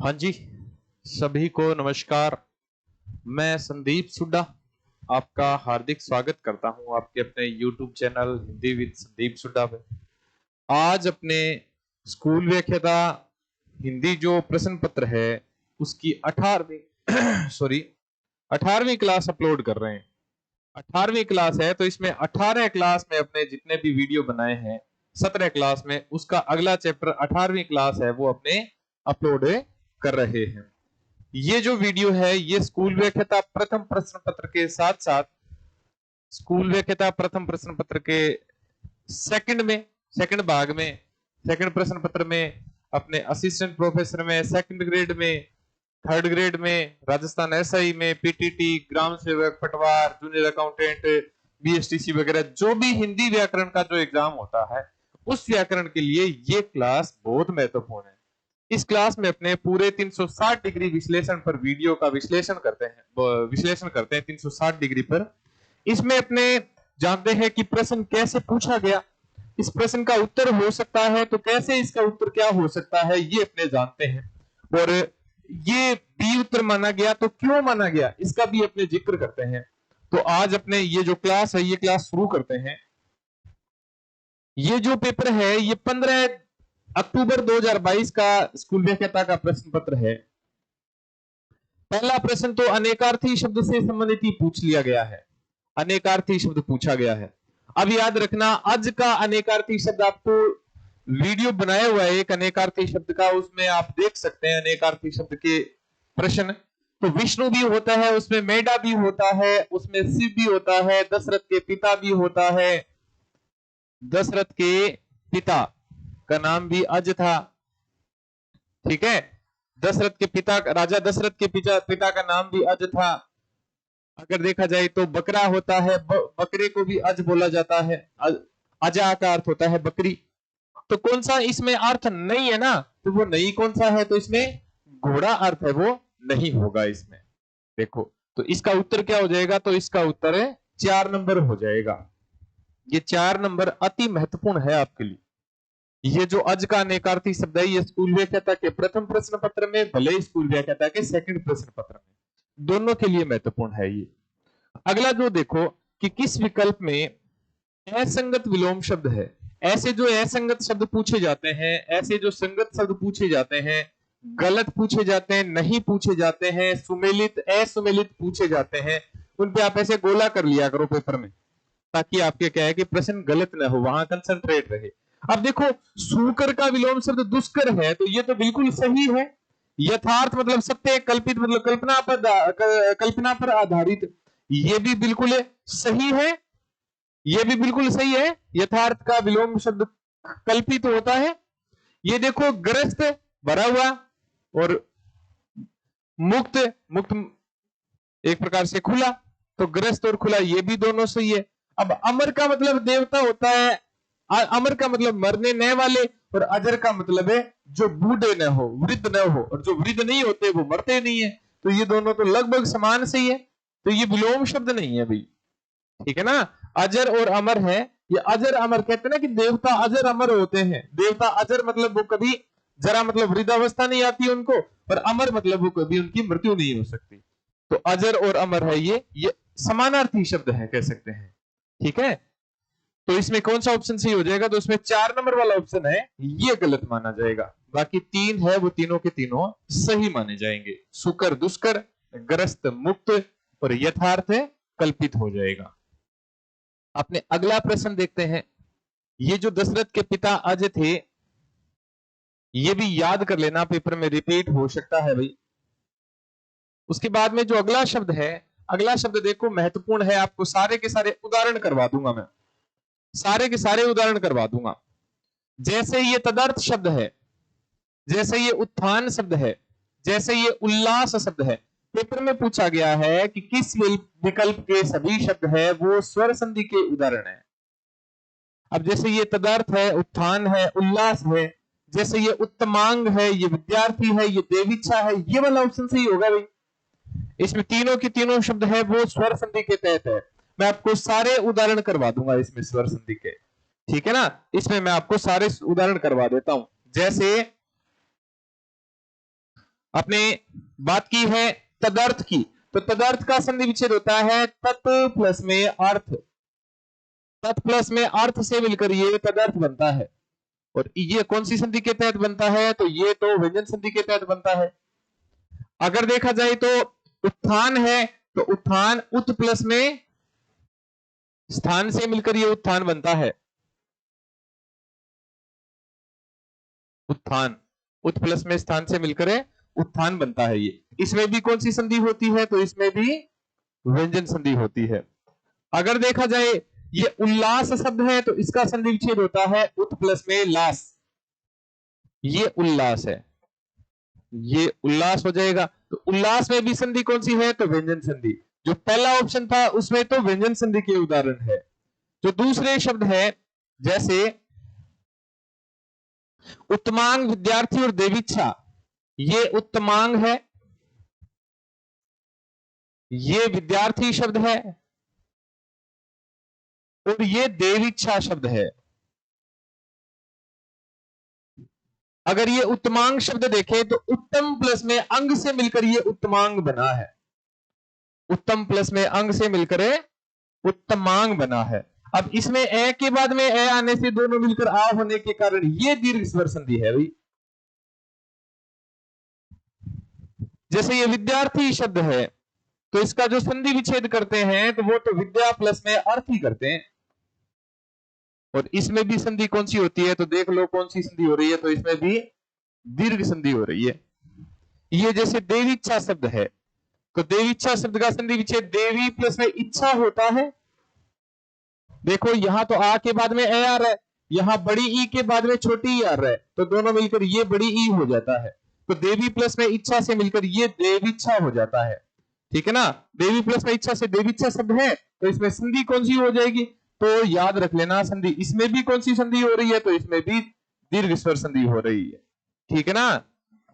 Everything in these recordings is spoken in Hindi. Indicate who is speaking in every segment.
Speaker 1: हाँ जी, सभी को नमस्कार। मैं संदीप सुड्डा आपका हार्दिक स्वागत करता हूं आपके अपने YouTube channel Hindi with Sandeep Sudda पे। आज अपने स्कूल व्याख्याता हिंदी जो प्रश्न पत्र है उसकी 18वीं सॉरी 18वीं क्लास अपलोड कर रहे हैं। 18वीं क्लास है तो इसमें 18 क्लास में अपने जितने भी वीडियो बनाए हैं 17 क्लास में उसका अगला चैप्टर 18वीं क्लास है वो अपने अपलोड कर रहे हैं। ये जो वीडियो है ये स्कूल व्याख्याता प्रथम प्रश्न पत्र के साथ साथ स्कूल व्याख्याता प्रथम प्रश्न पत्र के सेकंड भाग में सेकंड प्रश्न पत्र में अपने असिस्टेंट प्रोफेसर में सेकंड ग्रेड में थर्ड ग्रेड में राजस्थान एसआई में पीटीटी ग्राम सेवक पटवार जूनियर अकाउंटेंट बीएसटीसी वगैरह जो भी हिंदी व्याकरण का जो एग्जाम होता है उस व्याकरण के लिए ये क्लास बहुत महत्वपूर्ण है। इस क्लास में अपने पूरे 360 डिग्री विश्लेषण पर वीडियो का विश्लेषण करते हैं 360 डिग्री पर। इसमें अपने जानते हैं कि प्रश्न कैसे पूछा गया, इस प्रश्न का उत्तर हो सकता है तो कैसे इसका उत्तर क्या हो सकता है ये अपने जानते हैं, और ये बी उत्तर माना गया तो क्यों माना गया इसका भी अपने जिक्र करते हैं। तो आज अपने ये जो क्लास है ये क्लास शुरू करते हैं। ये जो पेपर है ये 15 अक्टूबर 2022 का स्कूल व्याख्याता का प्रश्न पत्र है। पहला प्रश्न तो अनेकार्थी शब्द से संबंधित ही पूछ लिया गया है, अनेकार्थी शब्द पूछा गया है। अब याद रखना आज का अनेकार्थी शब्द आपको वीडियो बनाया हुआ है एक अनेकार्थी शब्द का, उसमें आप देख सकते हैं अनेकार्थी शब्द के प्रश्न। तो विष्णु भी होता है, उसमें मेढा भी होता है, उसमें शिव भी होता है, दशरथ के पिता भी होता है, दशरथ के पिता का नाम भी अज था, ठीक है। दशरथ के पिता राजा दशरथ के पिता का नाम भी अज था। अगर देखा जाए तो बकरा होता है, बकरे को भी अज बोला जाता है, अजा का अर्थ होता है बकरी। तो कौन सा इसमें अर्थ नहीं है ना, तो वो नहीं कौन सा है, तो इसमें घोड़ा अर्थ है वो नहीं होगा इसमें। देखो तो इसका उत्तर क्या हो जाएगा, तो इसका उत्तर है 4 नंबर हो जाएगा। ये 4 नंबर अति महत्वपूर्ण है आपके लिए। ये जो अज का अनेकार्थी शब्द है ये स्कूल व्याख्याता के प्रथम प्रश्न पत्र में, भले स्कूल व्याख्याता के सेकंड प्रश्न पत्र में, दोनों के लिए महत्वपूर्ण है ये। अगला जो देखो कि किस विकल्प में असंगत विलोम शब्द है। ऐसे जो असंगत शब्द पूछे जाते हैं, ऐसे जो संगत शब्द पूछे जाते हैं, गलत पूछे जाते हैं, नहीं पूछे जाते हैं, सुमेलित असुमेलित पूछे जाते हैं, उन पे आप ऐसे गोला कर लिया करो पेपर में, ताकि आपके क्या है कि प्रश्न गलत ना हो, वहां कंसंट्रेट रहे। अब देखो सूकर का विलोम शब्द दुष्कर है, तो ये तो बिल्कुल सही है। यथार्थ मतलब सत्य, कल्पित मतलब कल्पना पर आधारित, ये भी बिल्कुल सही है, ये भी बिल्कुल सही है। यथार्थ का विलोम शब्द कल्पित होता है। ये देखो ग्रस्त भरा हुआ और मुक्त मुक्त एक प्रकार से खुला, तो ग्रस्त और खुला ये भी दोनों सही है। अब अमर का मतलब देवता होता है, अमर का मतलब मरने न वाले, और अजर का मतलब है जो बूढ़े न हो, वृद्ध न हो, और जो वृद्ध नहीं होते वो मरते नहीं है। तो ये दोनों तो लगभग समान सही है, तो ये विलोम शब्द नहीं है भाई, ठीक है ना। अजर और अमर है, ये अजर अमर कहते हैं ना कि देवता अजर अमर होते हैं। देवता अजर मतलब वो कभी जरा मतलब वृद्धावस्था नहीं आती उनको, और अमर मतलब वो कभी उनकी मृत्यु नहीं हो सकती। तो अजर और अमर है ये समानार्थी शब्द है कह सकते हैं, ठीक है। तो इसमें कौन सा ऑप्शन सही हो जाएगा, तो इसमें 4 नंबर वाला ऑप्शन है ये गलत माना जाएगा। बाकी 3 है वो तीनों के तीनों सही माने जाएंगे। सुकर दुष्कर, ग्रस्त मुक्त, और यथार्थ कल्पित हो जाएगा। अपने अगला प्रश्न देखते हैं। ये जो दशरथ के पिता अज थे ये भी याद कर लेना, पेपर में रिपीट हो सकता है भाई। उसके बाद में जो अगला शब्द है, अगला शब्द देखो महत्वपूर्ण है, आपको सारे के सारे उदाहरण करवा दूंगा मैं, सारे के सारे उदाहरण करवा दूंगा। जैसे ये तदर्थ शब्द है, जैसे ये उत्थान शब्द है, जैसे ये उल्लास शब्द है। पेपर में पूछा गया है कि किस विकल्प के सभी शब्द है वो स्वर संधि के उदाहरण है। अब जैसे ये तदर्थ है, उत्थान है, उल्लास है, जैसे ये उत्तमांग है, ये विद्यार्थी है, ये देवीच्छा है, ये वाला ऑप्शन सही होगा भाई। इसमें तीनों के तीनों शब्द है वो स्वर संधि के तहत है। मैं आपको सारे उदाहरण करवा दूंगा इसमें स्वर संधि के, ठीक है ना। इसमें मैं आपको सारे उदाहरण करवा देता हूं। जैसे आपने बात की है तदर्थ की, तो तदर्थ का संधि विच्छेद होता है तत् प्लस में अर्थ, तत् प्लस में अर्थ से मिलकर ये तदर्थ बनता है। और ये कौन सी संधि के तहत बनता है, तो ये तो व्यंजन संधि के तहत बनता है। अगर देखा जाए तो उत्थान है, तो उत्थान उत प्लस में स्थान से मिलकर ये उत्थान बनता है, उत्थान उत प्लस में स्थान से मिलकर उत्थान बनता है ये। इसमें भी कौन सी संधि होती है, तो इसमें भी व्यंजन संधि होती है। अगर देखा जाए ये उल्लास शब्द है, तो इसका संधि विच्छेद होता है उत प्लस में लास, ये उल्लास है, ये उल्लास हो जाएगा। तो उल्लास में भी संधि कौन सी है, तो व्यंजन संधि। जो पहला ऑप्शन था उसमें तो व्यंजन संधि के उदाहरण है। जो दूसरे शब्द है जैसे उत्तमांग विद्यार्थी और देवीच्छा, ये उत्तमांग है, ये विद्यार्थी शब्द है और ये देवीच्छा शब्द है। अगर ये उत्तमांग शब्द देखें तो उत्तम प्लस में अंग से मिलकर ये उत्तमांग बना है, उत्तम प्लस में अंग से मिलकर उत्तमांग बना है। अब इसमें ए के बाद में ए आने से दोनों मिलकर आ होने के कारण ये दीर्घ स्वर संधि है भाई। जैसे ये विद्यार्थी शब्द है, तो इसका जो संधि विच्छेद करते हैं तो वो तो विद्या प्लस में अर्थ ही करते हैं। और इसमें भी संधि कौन सी होती है, तो देख लो कौन सी संधि हो रही है, तो इसमें भी दीर्घ संधि हो रही है। ये जैसे देवीच्छा शब्द है, तो देवीच्छा शब्द का संधि विच्छेद देवी प्लस में इच्छा होता है। देखो यहां तो आ के बाद में ए आ रहा है, यहां बड़ी ई के बाद में छोटी ई आ रहा है, तो दोनों मिलकर ये बड़ी ई हो जाता है। तो देवी प्लस में इच्छा से मिलकर ये देवीच्छा हो जाता है, ठीक है ना। देवी प्लस में इच्छा से देवीच्छा शब्द है, तो इसमें संधि कौन सी हो जाएगी, तो याद रख लेना संधि। इसमें भी कौन सी संधि हो रही है, तो इसमें भी दीर्घ स्वर संधि हो रही है, ठीक है ना,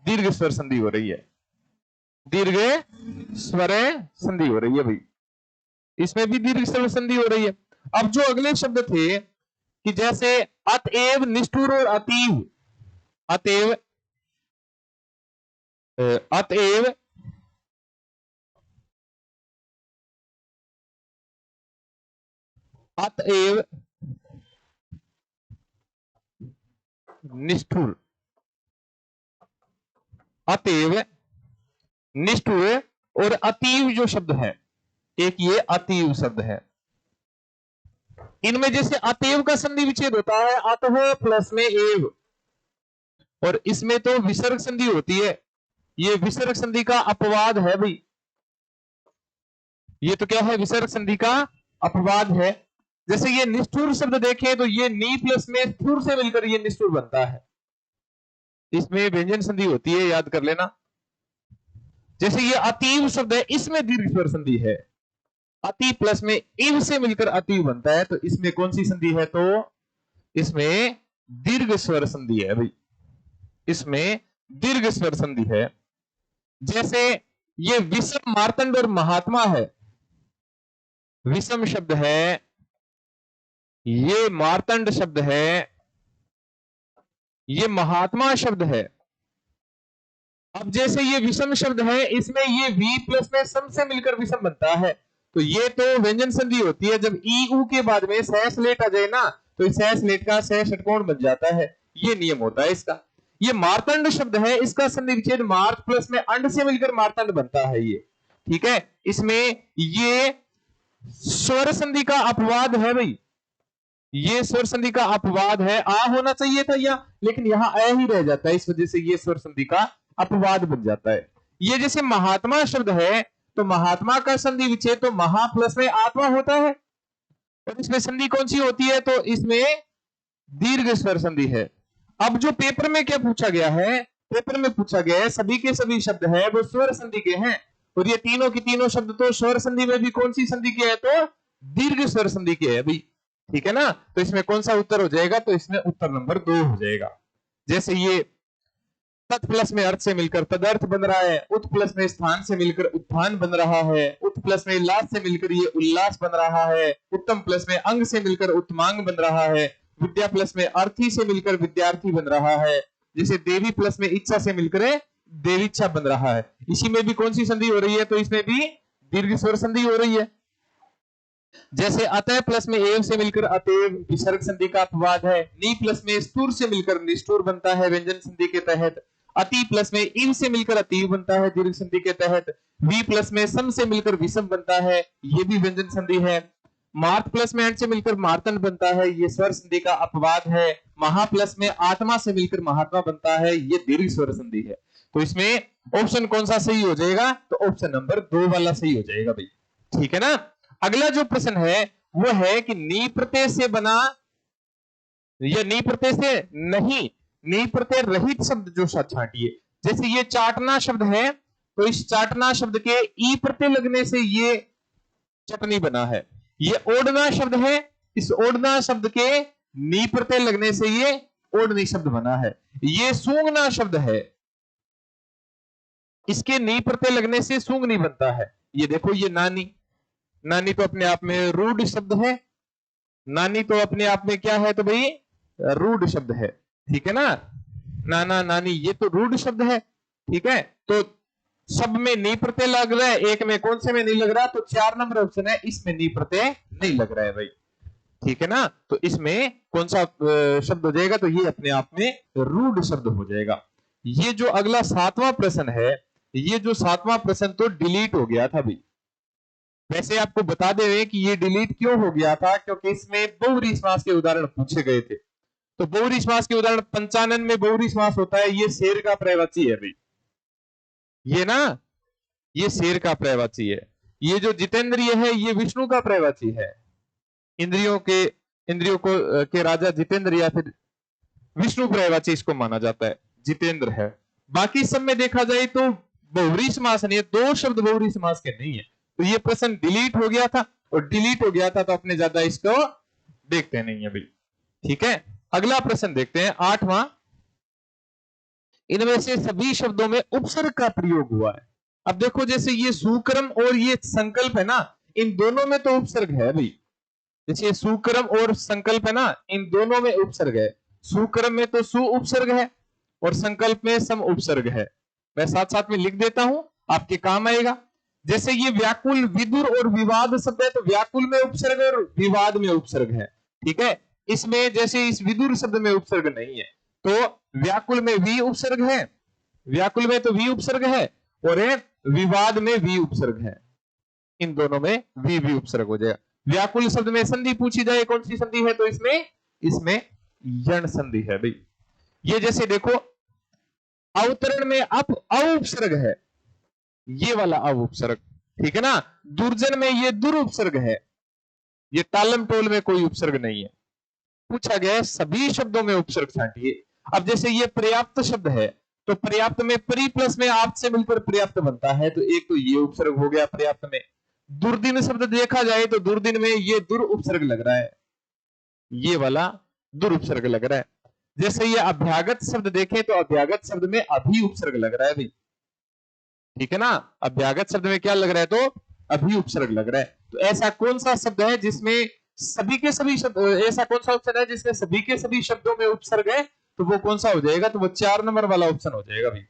Speaker 1: दीर्घ स्वर संधि हो रही है, दीर्घ स्वर संधि हो रही है भाई, इसमें भी दीर्घ स्वर संधि हो रही है। अब जो अगले शब्द थे कि जैसे अतएव, निष्ठुर और अतीव, अतएव, अतएव, अतएव, निष्ठुर, अतएव, निष्ठुर और अतीव जो शब्द है, एक ये अतीव शब्द है। इनमें जैसे अतएव का संधि विच्छेद होता है अतः प्लस में एव, और इसमें तो विसर्ग संधि होती है, ये विसर्ग संधि का अपवाद है भाई, ये तो क्या है, विसर्ग संधि का अपवाद है। जैसे ये निष्ठुर शब्द देखें तो ये नी प्लस में स्थुर से मिलकर ये निष्ठुर बनता है, इसमें व्यंजन संधि होती है, याद कर लेना। जैसे ये अतीव शब्द है, इसमें दीर्घ स्वर संधि है, अति प्लस में इव से मिलकर अतीव बनता है, तो इसमें कौन सी संधि है, तो इसमें दीर्घ स्वर संधि है भाई, इसमें दीर्घ स्वर संधि है। जैसे ये विषम मार्तंड और महात्मा है, विषम शब्द है, ये मार्तंड शब्द है, ये महात्मा शब्द है। अब जैसे ये विषम शब्द है, इसमें ये वी प्लस में सम से मिलकर विषम बनता है, तो ये तो व्यंजन संधि होती है। जब ई उ के बाद में सहस लेट आ जाए ना, तो इस सहस लेट का सह षटकोण बन जाता है, ये नियम होता है इसका। ये मार्तंड शब्द है, इसका संधि विच्छेद मार्त प्लस में अंड से मिलकर मार्तंड बनता है ये, ठीक है। इसमें ये स्वर संधि का अपवाद है भाई, ये स्वर संधि का अपवाद है, आ होना चाहिए था या, लेकिन यहां अ ही रह जाता है, इस वजह से ये स्वर संधि का अपवाद बन जाता है। ये जैसे महात्मा शब्द है, तो महात्मा का संधि विच्छेद तो महा प्लस में आत्मा होता है, और इसमें संधि कौन सी होती है, तो इसमें दीर्घ स्वर संधि है। अब जो पेपर में क्या पूछा गया है, पेपर में पूछा गया है सभी के सभी शब्द है वो स्वर संधि के हैं, और ये तीनों की तीनों शब्द तो स्वर संधि में भी कौन सी संधि के है, तो दीर्घ स्वर संधि के है भाई, ठीक है ना। तो इसमें कौन सा उत्तर हो जाएगा, तो इसमें उत्तर नंबर 2 हो जाएगा। जैसे ये तत् प्लस में अर्थ से मिलकर तदर्थ बन रहा है, उत प्लस में स्थान से मिलकर उत्थान बन रहा है, उत प्लस में लास से मिलकर ये उल्लास बन रहा है, उत्तम प्लस में अंग से मिलकर उत्तमांग बन रहा है, विद्या प्लस में अर्थी से मिलकर विद्यार्थी बन रहा है, जैसे देवी प्लस में इच्छा से मिलकर देवीच्छा बन रहा है। इसी में भी कौन सी संधि हो रही है? तो इसमें भी दीर्घ स्वर संधि हो रही है। जैसे अतः प्लस में एव से मिलकर अतएव विसर्ग संधि का अपवाद है। नी प्लस में स्तूर से मिलकर निष्ठुर बनता है व्यंजन संधि के तहत। अति प्लस में इव से मिलकर अतीव बनता है दीर्घ संधि के तहत। वी प्लस में सम से मिलकर विषम बनता है, ये भी व्यंजन संधि है। मार्त प्लस में एंड से मिलकर मार्तन बनता है, ये स्वर संधि का अपवाद है। महा प्लस में आत्मा से मिलकर महात्मा बनता है, ये दीर्घ स्वर संधि है। तो इसमें ऑप्शन कौन सा सही हो जाएगा? तो ऑप्शन नंबर 2 वाला सही हो जाएगा भाई। ठीक है ना। अगला जो प्रश्न है वो है कि नी प्रत्यय से बना या नी प्रत्यय से नहीं, नी प्रत्यय रहित शब्द जो छांटिए। जैसे ये चाटना शब्द है, तो इस चाटना शब्द के ई प्रत्यय लगने से ये चटनी बना है। ये ओढ़ना शब्द है, इस ओढ़ना शब्द के नी प्रत्यय लगने से ये ओढ़नी शब्द बना है। ये सूंघना शब्द है, इसके नी प्रत्यय लगने से सूंघनी बनता है। ये देखो ये नानी, नानी तो अपने आप में रूढ़ शब्द है। नानी तो अपने आप में क्या है? तो भाई रूढ़ शब्द है। ठीक है ना। नाना नानी ये तो रूढ़ शब्द है। ठीक है, तो सब में नी प्रत्यय लग रहा है, एक में कौन से में नहीं लग रहा? तो 4 नंबर ऑप्शन है, इसमें नी प्रत्यय नहीं लग रहा है भाई। ठीक है ना। तो इसमें कौन सा शब्द हो जाएगा? तो ये अपने आप में रूढ़ शब्द हो जाएगा। ये जो अगला 7वां प्रश्न है, ये जो 7वां प्रश्न तो डिलीट हो गया था भाई। वैसे आपको बता दे कि ये डिलीट क्यों हो गया था, क्योंकि इसमें बहुव्रीहि समास के उदाहरण पूछे गए थे। तो बहुव्रीहि समास के उदाहरण 95 में बहुव्रीहि समास होता है, ये शेर का पर्यायवाची है भाई। ये ना, ये शेर का पर्यायवाची है। ये जो जितेंद्रिय है ये विष्णु का पर्यायवाची है। इंद्रियों को के राजा जितेंद्र या फिर विष्णु पर्यायवाची इसको माना जाता है, जितेंद्र है। बाकी सब में देखा जाए तो बहुव्रीहि समास नहीं है, 2 शब्द बहुव्रीहि समास के नहीं है। तो ये प्रश्न डिलीट हो गया था, और डिलीट हो गया था तो अपने ज्यादा इसको देखते नहीं है भाई। ठीक है, अगला प्रश्न देखते हैं 8वां। इनमें से सभी शब्दों में उपसर्ग का प्रयोग हुआ है। अब देखो जैसे ये सुक्रम और ये संकल्प है ना, इन दोनों में तो उपसर्ग है भाई। जैसे सुक्रम और संकल्प है ना, इन दोनों में उपसर्ग है। सुक्रम में तो सु उपसर्ग है और संकल्प में सम उपसर्ग है। मैं साथ साथ में लिख देता हूं, आपके काम आएगा। जैसे ये व्याकुल, विदुर और विवाद शब्द है, तो व्याकुल में उपसर्ग और विवाद में उपसर्ग है। ठीक है, इसमें जैसे इस विदुर शब्द में उपसर्ग नहीं है, तो व्याकुल में वी उपसर्ग है, व्याकुल में तो वी उपसर्ग है, और विवाद में वी उपसर्ग है। इन दोनों में वी उपसर्ग हो जाएगा। व्याकुल शब्द में संधि पूछी जाए कौन सी संधि है? तो इसमें यण संधि है भाई। ये जैसे देखो अवतरण में अप उपसर्ग है, ये वाला अव उपसर्ग। ठीक है ना। दुर्जन में ये दुर उपसर्ग है, ये तालम टोल में कोई उपसर्ग नहीं है। पूछा गया है सभी शब्दों में उपसर्ग छांटिए। अब जैसे ये पर्याप्त शब्द है, तो पर्याप्त में परि प्लस में आप से मिलकर पर्याप्त बनता है, तो एक तो ये उपसर्ग हो गया पर्याप्त में। दुर्दिन शब्द देखा जाए तो दुर्दिन में ये दुर उपसर्ग लग रहा है, ये वाला दुर उपसर्ग लग रहा है। जैसे ये अभ्यागत शब्द देखें तो अभ्यागत शब्द में अभी उपसर्ग लग रहा है भाई। ठीक है ना, अभ्यागत शब्द में क्या लग रहा है? तो अभी उपसर्ग लग रहा है। तो ऐसा कौन सा शब्द है जिसमें सभी के सभी शब्द, ऐसा कौन सा ऑप्शन है जिसमें सभी के सभी शब्दों में उपसर्ग है? तो वो कौन सा हो जाएगा? तो वो 4 नंबर वाला ऑप्शन हो जाएगा भाई।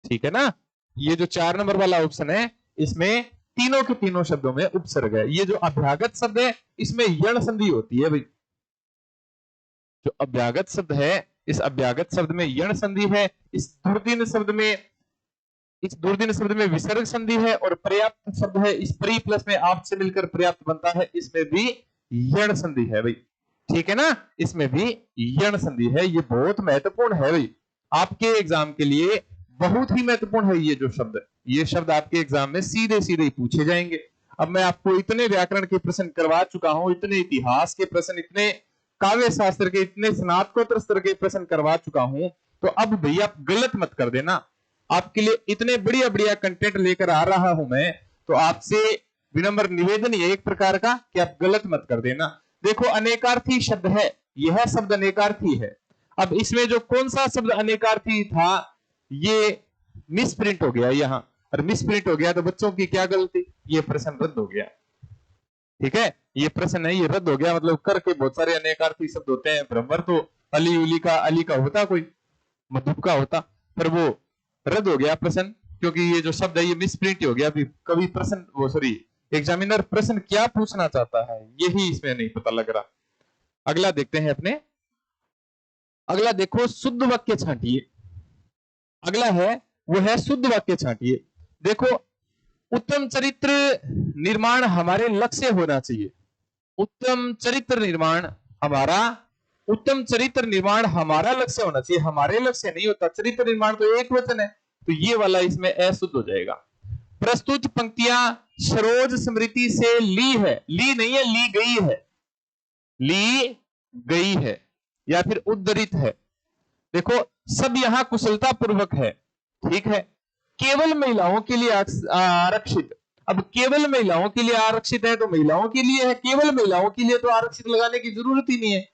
Speaker 1: ठीक है ना। ये जो 4 नंबर वाला ऑप्शन है, इसमें तीनों के तीनों शब्दों में उपसर्ग है। ये जो अभ्यागत शब्द है इसमें यण संधि होती है भाई। जो अभ्यागत शब्द है, इस अभ्यागत शब्द में यण संधि है। इस दुर्दिन शब्द में विसर्ग संधि है, और पर्याप्त शब्द है, इस परि प्लस में आप से मिलकर पर्याप्त बनता है, इसमें भी यण संधि है भाई। ठीक है ना, इसमें भी यण संधि है। ये बहुत महत्वपूर्ण है भाई, आपके एग्जाम के लिए बहुत ही महत्वपूर्ण है। ये जो शब्द, ये शब्द आपके एग्जाम में सीधे सीधे पूछे जाएंगे। अब मैं आपको इतने व्याकरण के प्रश्न करवा चुका हूं, इतने इतिहास के प्रश्न, इतने काव्य शास्त्र के, इतने स्नातकोत्तर स्तर के प्रश्न करवा चुका हूं, तो अब भैया आप गलत मत कर देना। आपके लिए इतने बढ़िया बढ़िया कंटेंट लेकर आ रहा हूं मैं, तो आपसे विनम्र निवेदन है एक प्रकार का कि आप गलत मत कर देना। देखो अनेकार्थी शब्द है, यह शब्द अनेकार्थी है। अब इसमें जो कौन सा शब्द अनेकार्थी था, ये मिसप्रिंट हो गया यहां, और मिसप्रिंट हो गया तो बच्चों की क्या गलती? ये प्रश्न रद्द हो गया। ठीक है, ये प्रश्न है, ये रद्द हो गया। मतलब करके बहुत सारे अनेकार्थी शब्द होते हैं। भ्रमर तो अली उली का, अली का होता, कोई मधुप का होता, पर वो रद्द हो गया प्रश्न, क्योंकि ये जो शब्द है ये मिसप्रिंट हो गया। अभी कभी प्रश्न वो सॉरी एग्जामिनर प्रश्न क्या पूछना चाहता है यही इसमें नहीं पता लग रहा। अगला देखते हैं अपने, अगला देखो शुद्ध वाक्य छांटिए। अगला है वो है शुद्ध वाक्य छांटिए। देखो, उत्तम चरित्र निर्माण हमारे लक्ष्य होना चाहिए। उत्तम चरित्र निर्माण हमारा, उत्तम चरित्र निर्माण हमारा लक्ष्य होना चाहिए, हमारे लक्ष्य नहीं होता। चरित्र निर्माण तो एक वचन है, तो ये वाला इसमें अशुद्ध हो जाएगा। प्रस्तुत पंक्तियां सरोज स्मृति से ली है, ली नहीं है, ली गई है, ली गई है या फिर उद्धृत है। देखो सब यहां कुशलता पूर्वक है, ठीक है। केवल महिलाओं के लिए आरक्षित, अब केवल महिलाओं के लिए आरक्षित है तो महिलाओं के लिए है, केवल महिलाओं के लिए तो आरक्षित लगाने की जरूरत ही नहीं है।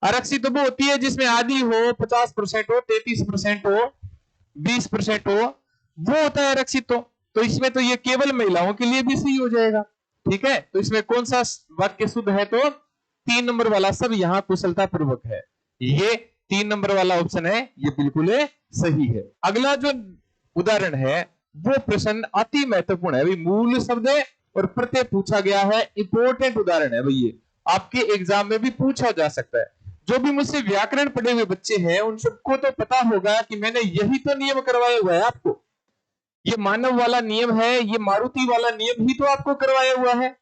Speaker 1: आरक्षित तो वो होती है जिसमें आधी हो, 50% हो, 33% हो, 20% हो, वो होता है आरक्षित। तो इसमें तो ये केवल महिलाओं के लिए भी सही हो जाएगा, ठीक है। तो इसमें कौन सा वाक्य शुद्ध है, तो 3 नंबर वाला सब यहां कुशलता पूर्वक है। ये 3 नंबर वाला ऑप्शन है, ये बिल्कुल सही है। अगला जो उदाहरण है वो प्रश्न अति महत्वपूर्ण है भाई, मूल शब्द और प्रत्यय पूछा गया है, इंपॉर्टेंट उदाहरण है भाई। ये आपके एग्जाम में भी पूछा जा सकता है। जो भी मुझसे व्याकरण पढ़े हुए बच्चे हैं उन सबको तो पता होगा कि मैंने यही तो नियम करवाया हुआ है आपको। ये मानव वाला नियम है, ये मारुति वाला नियम ही तो आपको करवाया हुआ है।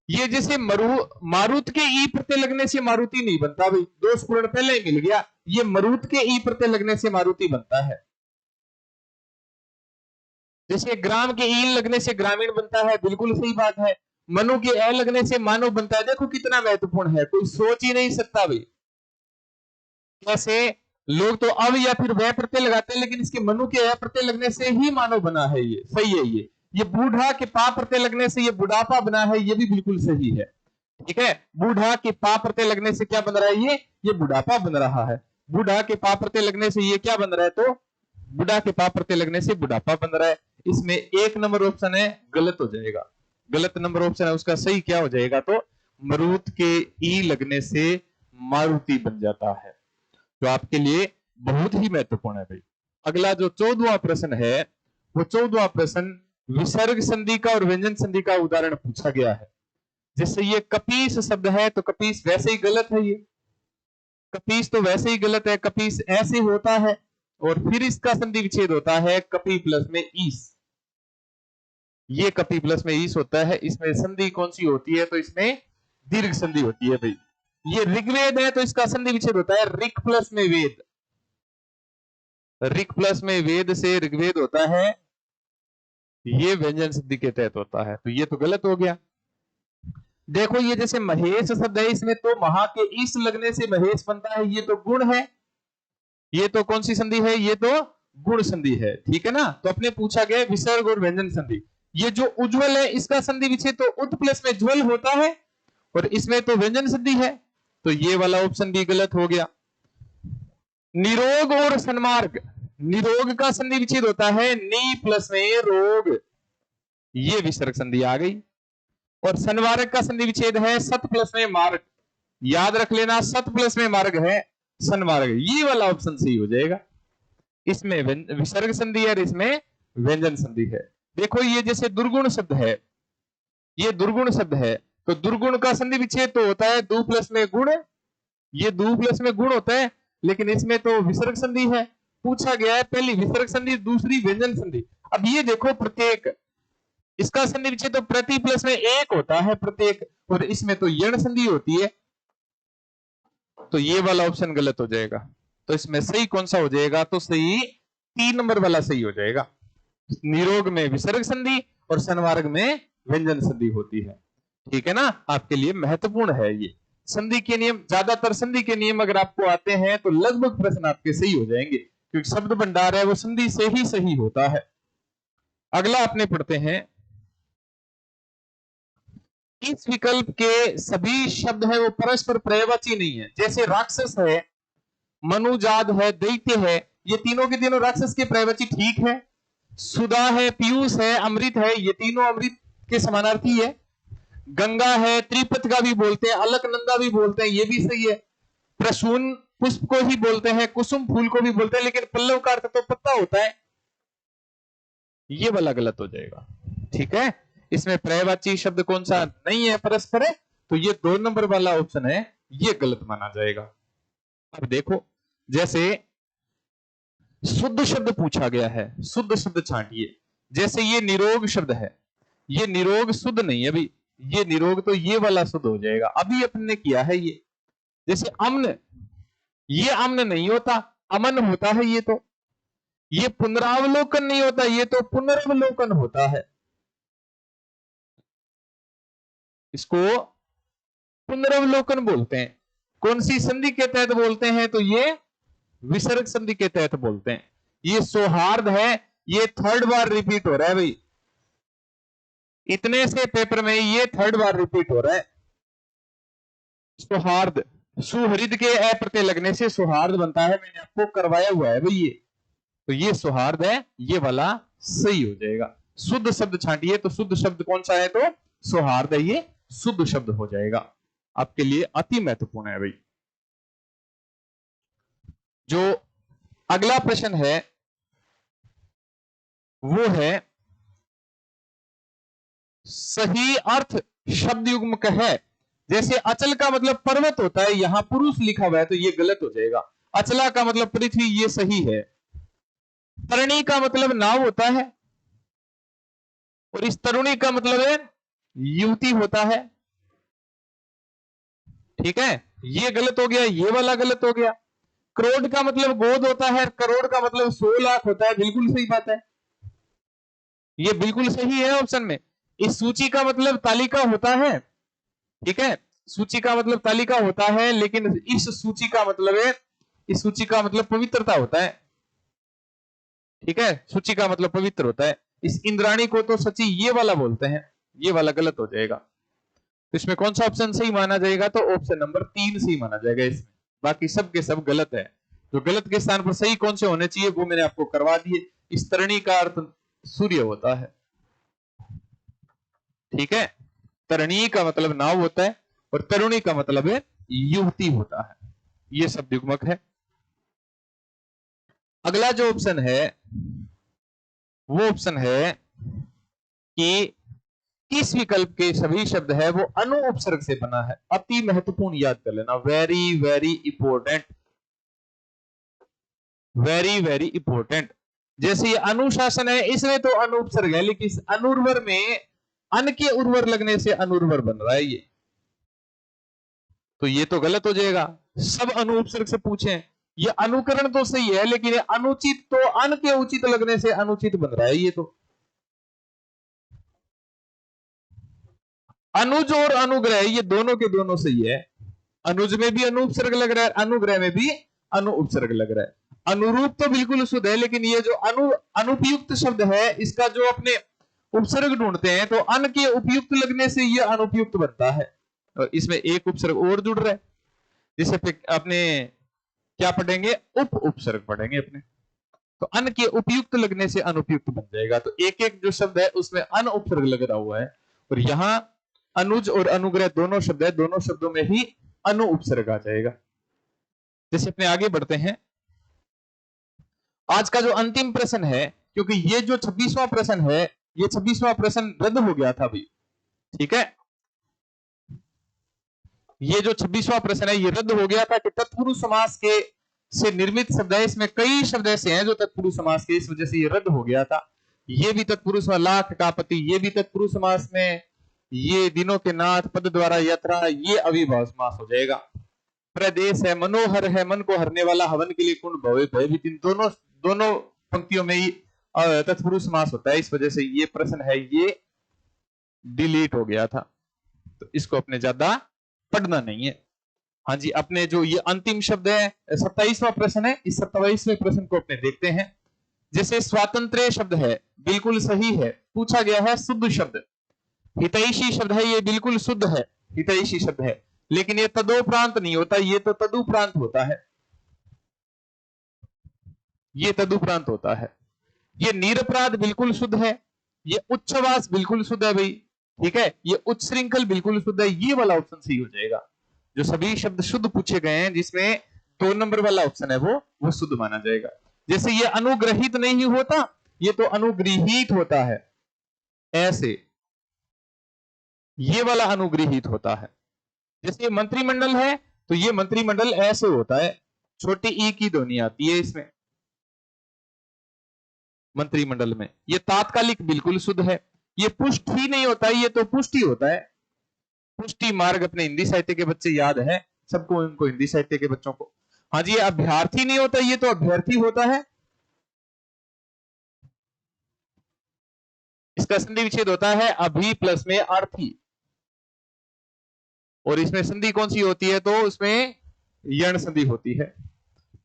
Speaker 1: ये जैसे मारुत के ई प्रत्यय लगने से मारुति नहीं बनता भाई, दोष पूर्ण पहले ही मिल गया। ये मरुत के ई प्रत्यय लगने से मारुति बनता है। जैसे ग्राम के ई लगने से ग्रामीण बनता है, बिल्कुल सही बात है। मनु के ए लगने से मानव बनता है। देखो कितना महत्वपूर्ण है, कोई सोच ही नहीं सकता भाई। कैसे लोग तो अब या फिर वह प्रत्यय लगाते हैं, लेकिन इसके मनु के ए प्रत्यय लगने से ही मानव बना है। ये सही है। ये बूढ़ा के पा प्रत्यय लगने से ये बुढ़ापा बना है, ये भी बिल्कुल सही है, ठीक है। बूढ़ा के पा प्रत्यय लगने से क्या बन रहा है, ये बुढ़ापा बन रहा है। बूढ़ा के पा प्रत्यय लगने से ये क्या बन रहा है, तो बुढ़ा के पा प्रत्यय लगने से बुढ़ापा बन रहा है। इसमें 1 नंबर ऑप्शन है गलत हो जाएगा। गलत नंबर ऑप्शन है उसका सही क्या हो जाएगा, तो मरुत के ई लगने से मारुति बन जाता है, जो आपके लिए बहुत ही महत्वपूर्ण है भाई। अगला जो 14वां प्रश्न है, वो 14वां प्रश्न विसर्ग संधि का और व्यंजन संधि का उदाहरण पूछा गया है। जैसे ये कपीस शब्द है, तो कपीस वैसे ही गलत है। ये कपीस तो वैसे ही गलत है, कपीस ऐसे होता है और फिर इसका संधि विच्छेद होता है कपी प्लस में ईस। ये कपी प्लस में ईस होता है। इसमें संधि कौन सी होती है, तो इसमें दीर्घ संधि होती है भाई। ये ऋग्वेद है तो इसका संधि विच्छेद होता है ऋक प्लस में वेद। ऋक प्लस में वेद से ऋग्वेद होता है, ये व्यंजन संधि के तहत होता है, तो ये तो गलत हो गया। देखो ये जैसे महेश शब्द है, इसमें तो महा के इस लगने से महेश बनता है, ये तो गुण है। ये तो कौन सी संधि है, ये तो गुण संधि है, ठीक है ना। तो अपने पूछा गया विसर्ग और व्यंजन संधि। ये जो उज्ज्वल है इसका संधि विच्छेद तो उत प्लस में ज्वल होता है, और इसमें तो व्यंजन संधि है, तो ये वाला ऑप्शन भी गलत हो गया। निरोग और सन्मार्ग, निरोग का संधि विच्छेद होता है नी प्लस में रोग, ये विसर्ग संधि आ गई। और सन्मार्ग का संधि विच्छेद है सत प्लस में मार्ग, याद रख लेना, सत प्लस में मार्ग है सन्मार्ग, ये वाला ऑप्शन सही हो जाएगा। इसमें विसर्ग संधि है और इसमें व्यंजन संधि है। देखो ये जैसे दुर्गुण शब्द है, ये दुर्गुण शब्द है, तो दुर्गुण का संधि विच्छेद तो होता है दु प्लस में गुण, ये दु प्लस में गुण होता है, लेकिन इसमें तो विसर्ग संधि है। पूछा गया है पहली विसर्ग संधि, दूसरी व्यंजन संधि। अब ये देखो प्रत्येक, इसका संधि विच्छेद तो प्रति प्लस में एक होता है प्रत्येक, और इसमें तो यण संधि होती है, तो ये वाला ऑप्शन गलत हो जाएगा। तो इसमें सही कौन सा हो जाएगा, तो सही 3 नंबर वाला सही हो जाएगा। निरोग में विसर्ग संधि और सन्मार्ग में व्यंजन संधि होती है, ठीक है ना। आपके लिए महत्वपूर्ण है ये संधि के नियम। ज्यादातर संधि के नियम अगर आपको आते हैं तो लगभग प्रश्न आपके सही हो जाएंगे, क्योंकि शब्द भंडार है वो संधि से ही सही होता है। अगला अपने पढ़ते हैं, इस विकल्प के सभी शब्द है वो परस्पर पर्यायवाची नहीं है। जैसे राक्षस है, मनुजाद है, दैत्य है, ये तीनों के तीनों राक्षस के पर्यायवाची ठीक है। सुधा है, पीयूष है, अमृत है, ये तीनों अमृत के समानार्थी है। गंगा है, त्रिपथ का भी बोलते हैं, अलकनंदा भी बोलते हैं, ये भी सही है। प्रसून पुष्प को ही बोलते हैं, कुसुम फूल को भी बोलते हैं, लेकिन पल्लव का अर्थ तो पत्ता होता है, ये वाला गलत हो जाएगा। ठीक है, इसमें पर्यायवाची शब्द कौन सा नहीं है, परस्पर है, तो ये 2 नंबर वाला ऑप्शन है, ये गलत माना जाएगा। अब देखो, जैसे शुद्ध शब्द पूछा गया है, शुद्ध शब्द छांटिए। जैसे ये निरोग शब्द है, ये निरोग शुद्ध नहीं है भाई, ये निरोग तो ये वाला शुद्ध हो जाएगा। अभी अपने ने किया है ये, जैसे अम्न, ये अम्न नहीं होता, अमन होता है। ये पुनरावलोकन नहीं होता, ये तो पुनरावलोकन होता है। इसको पुनरावलोकन बोलते हैं। कौन सी संधि के तहत बोलते हैं, तो ये विसर्ग संधि के तहत बोलते हैं। ये सौहार्द है, ये 3rd बार रिपीट हो रहा है भाई, इतने से पेपर में ये 3rd बार रिपीट हो रहा है। सौहार्द, सुहृद के अ प्रत्यय लगने से सौहार्द बनता है, मैंने आपको करवाया हुआ है भाई ये, तो ये सौहार्द है, ये वाला सही हो जाएगा। शुद्ध शब्द छांटिए, तो शुद्ध शब्द कौन सा है, तो सौहार्द है, ये शुद्ध शब्द हो जाएगा। आपके लिए अति महत्वपूर्ण है भाई। जो अगला प्रश्न है वो है सही अर्थ शब्द युग्म का है। जैसे अचल का मतलब पर्वत होता है, यहां पुरुष लिखा हुआ है, तो ये गलत हो जाएगा। अचला का मतलब पृथ्वी, ये सही है। तरणी का मतलब नाव होता है, और इस तरुणी का मतलब है युवती होता है। ठीक है, ये गलत हो गया, ये वाला गलत हो गया। करोड़ का मतलब गोद होता है, करोड़ का मतलब 100 लाख होता है, बिल्कुल सही बात है, ये बिल्कुल सही है ऑप्शन में। इस सूची का मतलब तालिका होता है, ठीक है, सूची का मतलब तालिका होता है, लेकिन इस सूची का मतलब है, इस सूची का मतलब पवित्रता होता है। ठीक है, सूची का मतलब पवित्र होता है। इस इंद्राणी को तो सची ये वाला बोलते हैं, ये वाला गलत हो जाएगा। तो इसमें कौन सा ऑप्शन सही माना जाएगा, तो ऑप्शन नंबर 3 सही माना जाएगा इसमें। बाकी सब के सब गलत है। जो गलत के स्थान पर सही कौन से होने चाहिए वो मैंने आपको करवा दिए। इस तरणी का अर्थ सूर्य होता है। ठीक है, तरणी का मतलब नाव होता है, और तरुणी का मतलब है युवती होता है। ये शब्द युग्मक है। अगला जो ऑप्शन है वो ऑप्शन है कि किस विकल्प के सभी शब्द है वो अनु उपसर्ग से बना है। अति महत्वपूर्ण, याद कर लेना, very very important, very very important. जैसे ये अनुशासन है, इसमें तो अनु उपसर्ग है, लेकिन इस अनुर्वर में अन के उर्वर लगने से अनुर्वर बन रहा है ये, तो ये तो गलत हो जाएगा। सब अनु उपसर्ग से पूछे, ये अनुकरण तो सही है, लेकिन अनुचित तो अन के उचित लगने से अनुचित बन रहा है ये तो। अनुज और अनुग्रह ये दोनों के दोनों सही है। अनुज में भी अनु उपसर्ग लग रहा है, अनुग्रह में भी अनु उपसर्ग लग रहा है। अनुरूप तो बिल्कुल शुद्ध है, लेकिन ये जो अनुपयुक्त शब्द है, इसका जो अपने उपसर्ग ढूंढते हैं, तो अन के उपयुक्त लगने से ये अनुपयुक्त बनता है, और इसमें एक उपसर्ग और जुड़ रहा है, जिसे अपने क्या पढ़ेंगे, उप उपसर्ग पढ़ेंगे अपने। तो अन के उपयुक्त लगने से अनुपयुक्त बन जाएगा। तो एक एक जो शब्द है उसमें अन उपसर्ग लग रहा हुआ है, और यहां अनुज और अनुग्रह दोनों शब्द है, दोनों शब्दों में ही अनु उपसर्ग आ जाएगा। जैसे अपने आगे बढ़ते हैं, आज का जो अंतिम प्रश्न है, क्योंकि ये जो 26वां प्रश्न है, ये 26वां प्रश्न रद्द हो गया था अभी। ठीक है, ये जो 26वां प्रश्न है ये रद्द हो गया था कि तत्पुरुष समास के से निर्मित शब्द है, इसमें कई शब्द ऐसे हैं जो तत्पुरुष समास के, इस वजह से ये रद्द हो गया था। ये भी तत्पुरुष, लाख का पति, ये भी तत्पुरुष समास में, ये दिनों के नाथ, पद द्वारा यात्रा, ये अविभाव समास हो जाएगा। प्रदेश है, मनोहर है, मन को हरने वाला, हवन के लिए कुंड, भवे भयभीत, इन दोनों पंक्तियों में ही तत्पुरुष समास होता है। इस वजह से ये प्रश्न है ये डिलीट हो गया था, तो इसको अपने ज्यादा पढ़ना नहीं है। हाँ जी, अपने जो ये अंतिम शब्द है 27वां प्रश्न है, इस 27वें प्रश्न को अपने देखते हैं। जैसे स्वातंत्र्य शब्द है, बिल्कुल सही है, पूछा गया है शुद्ध शब्द। हितैषी शब्द है, ये बिल्कुल शुद्ध है, हितैषी शब्द है, लेकिन ये तदोपरांत नहीं होता, ये तो तदुपरांत होता है, ये तदुपरांत होता है। ये निरपराध बिल्कुल शुद्ध है, ये उच्छ्वास बिल्कुल शुद्ध है भाई। ठीक है, ये उच्च श्रृंखल बिल्कुल शुद्ध है, ये वाला ऑप्शन सही हो जाएगा। जो सभी शब्द शुद्ध पूछे गए हैं, जिसमें 2 नंबर वाला ऑप्शन है वो शुद्ध माना जाएगा। जैसे ये अनुग्रहित नहीं होता, ये तो अनुगृहीत होता है, ऐसे ये वाला अनुगृहीत होता है। जैसे ये मंत्रिमंडल है तो ये मंत्रिमंडल ऐसे होता है, छोटी ई की ध्वनि आती है इसमें मंत्रिमंडल में। ये तात्कालिक बिल्कुल शुद्ध है। ये पुष्ट ही नहीं होता है, ये तो पुष्टि होता है। पुष्टि मार्ग अपने हिंदी साहित्य के बच्चे याद है सबको, इनको हिंदी साहित्य के बच्चों को। हाँ जी, ये अभ्यर्थी नहीं होता, ये तो अभ्यर्थी होता है। इसका संधि विच्छेद होता है अभि प्लस में अर्थी, और इसमें संधि कौन सी होती है, तो इसमें यण संधि होती है।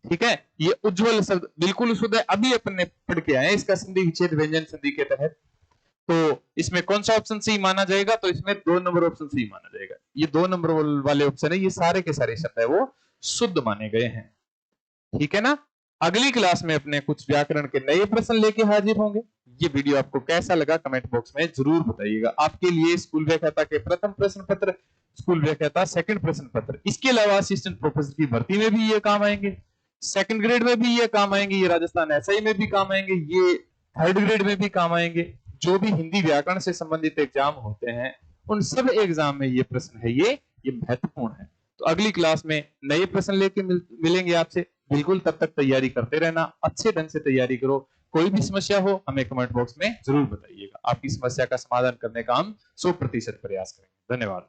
Speaker 1: ठीक है, ये उज्जवल शब्द बिल्कुल शुद्ध है, अभी अपन ने पढ़ के आए इसका संधि विच्छेद व्यंजन संधि के तहत। तो इसमें कौन सा ऑप्शन सही माना जाएगा, तो इसमें 2 नंबर ऑप्शन सही माना जाएगा। ये 2 नंबर वाले ऑप्शन है, ये सारे के सारे शब्द है वो शुद्ध माने गए हैं। ठीक है ना। अगली क्लास में अपने कुछ व्याकरण के नए प्रश्न लेके हाजिर होंगे। ये वीडियो आपको कैसा लगा कमेंट बॉक्स में जरूर बताइएगा। आपके लिए स्कूल व्याख्याता के प्रथम प्रश्न पत्र, स्कूल व्याख्याता सेकंड प्रश्न पत्र, इसके अलावा असिस्टेंट प्रोफेसर की भर्ती में भी ये काम आएंगे, सेकंड ग्रेड में भी ये काम आएंगे, ये राजस्थान एसआई में भी काम आएंगे, ये थर्ड ग्रेड में भी काम आएंगे। जो भी हिंदी व्याकरण से संबंधित एग्जाम होते हैं उन सब एग्जाम में ये प्रश्न है, ये महत्वपूर्ण है। तो अगली क्लास में नए प्रश्न लेके मिलेंगे आपसे। बिल्कुल तब तक तैयारी करते रहना, अच्छे ढंग से तैयारी करो। कोई भी समस्या हो हमें कमेंट बॉक्स में जरूर बताइएगा, आपकी समस्या का समाधान करने का हम 100% प्रयास करेंगे। धन्यवाद।